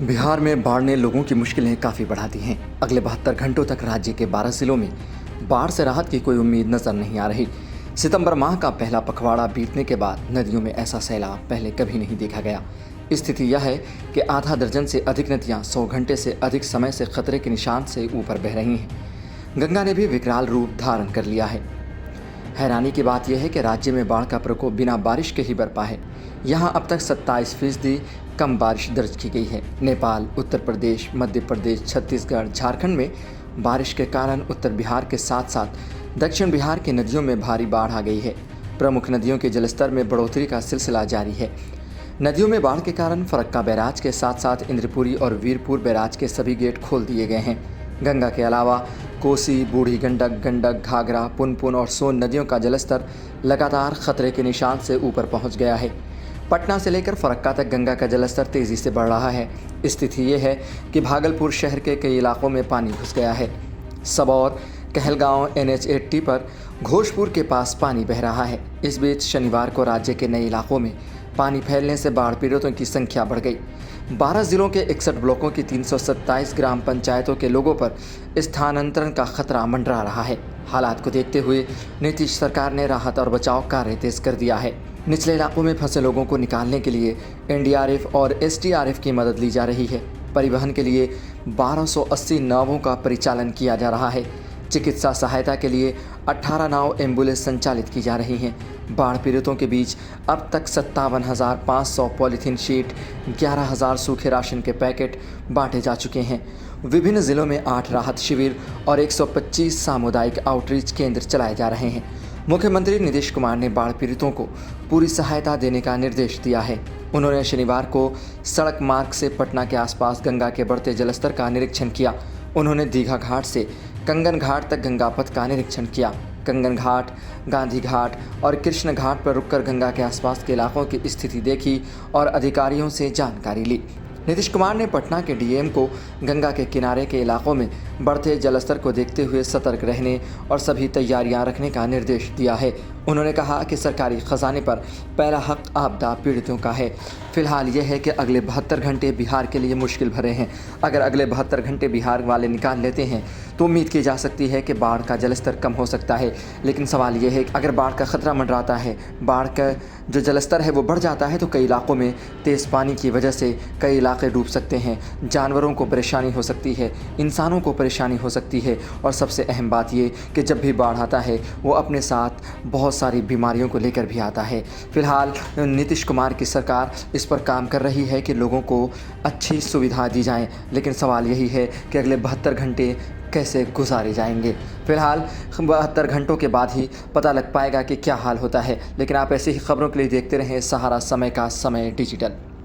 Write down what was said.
बिहार में बाढ़ ने लोगों की मुश्किलें काफ़ी बढ़ा दी हैं। अगले 72 घंटों तक राज्य के 12 जिलों में बाढ़ से राहत की कोई उम्मीद नजर नहीं आ रही। सितंबर माह का पहला पखवाड़ा बीतने के बाद नदियों में ऐसा सैलाब पहले कभी नहीं देखा गया। स्थिति यह है कि आधा दर्जन से अधिक नदियां 100 घंटे से अधिक समय से खतरे के निशान से ऊपर बह रही हैं। गंगा ने भी विकराल रूप धारण कर लिया है। हैरानी की बात यह है कि राज्य में बाढ़ का प्रकोप बिना बारिश के ही बरपा है। यहाँ अब तक 27% कम बारिश दर्ज की गई है। नेपाल, उत्तर प्रदेश, मध्य प्रदेश, छत्तीसगढ़, झारखंड में बारिश के कारण उत्तर बिहार के साथ साथ दक्षिण बिहार की नदियों में भारी बाढ़ आ गई है। प्रमुख नदियों के जलस्तर में बढ़ोतरी का सिलसिला जारी है। नदियों में बाढ़ के कारण फरक्का बैराज के साथ साथ इंद्रपुरी और वीरपुर बैराज के सभी गेट खोल दिए गए हैं। गंगा के अलावा कोसी, बूढ़ी गंडक, घाघरा, पुनपुन और सोन नदियों का जलस्तर लगातार खतरे के निशान से ऊपर पहुंच गया है। पटना से लेकर फरक्का तक गंगा का जलस्तर तेज़ी से बढ़ रहा है। स्थिति ये है कि भागलपुर शहर के कई इलाकों में पानी घुस गया है। सबौर, कहलगांव, NH-80 पर घोषपुर के पास पानी बह रहा है। इस बीच शनिवार को राज्य के नए इलाकों में पानी फैलने से बाढ़ पीड़ितों की संख्या बढ़ गई। 12 जिलों के 61 ब्लॉकों की 327 ग्राम पंचायतों के लोगों पर स्थानांतरण का खतरा मंडरा रहा है। हालात को देखते हुए नीतीश सरकार ने राहत और बचाव कार्य तेज कर दिया है। निचले इलाकों में फंसे लोगों को निकालने के लिए NDRF और SDRF की मदद ली जा रही है। परिवहन के लिए 1280 नावों का परिचालन किया जा रहा है। चिकित्सा सहायता के लिए 18 नाव एम्बुलेंस संचालित की जा रही हैं। बाढ़ पीड़ितों के बीच अब तक 57,500 पॉलीथीन शीट, 11,000 सूखे राशन के पैकेट बांटे जा चुके हैं। विभिन्न जिलों में 8 राहत शिविर और 125 सामुदायिक आउटरीच केंद्र चलाए जा रहे हैं। मुख्यमंत्री नीतीश कुमार ने बाढ़ पीड़ितों को पूरी सहायता देने का निर्देश दिया है। उन्होंने शनिवार को सड़क मार्ग से पटना के आसपास गंगा के बढ़ते जलस्तर का निरीक्षण किया। उन्होंने दीघा घाट से कंगन घाट तक गंगा पथ का निरीक्षण किया। कंगन घाट, गांधी घाट और कृष्ण घाट पर रुककर गंगा के आसपास के इलाकों की स्थिति देखी और अधिकारियों से जानकारी ली। नीतीश कुमार ने पटना के DM को गंगा के किनारे के इलाकों में बढ़ते जलस्तर को देखते हुए सतर्क रहने और सभी तैयारियां रखने का निर्देश दिया है। उन्होंने कहा कि सरकारी खजाने पर पहला हक आपदा पीड़ितों का है। फिलहाल यह है कि अगले 72 घंटे बिहार के लिए मुश्किल भरे हैं। अगर अगले 72 घंटे बिहार वाले निकाल लेते हैं तो उम्मीद की जा सकती है कि बाढ़ का जलस्तर कम हो सकता है। लेकिन सवाल यह है कि अगर बाढ़ का खतरा मंडराता है, बाढ़ का जो जलस्तर है वो बढ़ जाता है तो कई इलाकों में तेज़ पानी की वजह से कई इलाके डूब सकते हैं। जानवरों को परेशानी हो सकती है, इंसानों को परेशानी हो सकती है और सबसे अहम बात ये कि जब भी बाढ़ आता है वो अपने साथ बहुत सारी बीमारियों को लेकर भी आता है। फिलहाल नीतीश कुमार की सरकार इस पर काम कर रही है कि लोगों को अच्छी सुविधा दी जाए, लेकिन सवाल यही है कि अगले 72 घंटे कैसे गुजारे जाएंगे। फिलहाल 72 घंटों के बाद ही पता लग पाएगा कि क्या हाल होता है। लेकिन आप ऐसी ही खबरों के लिए देखते रहें सहारा समय का समय डिजिटल।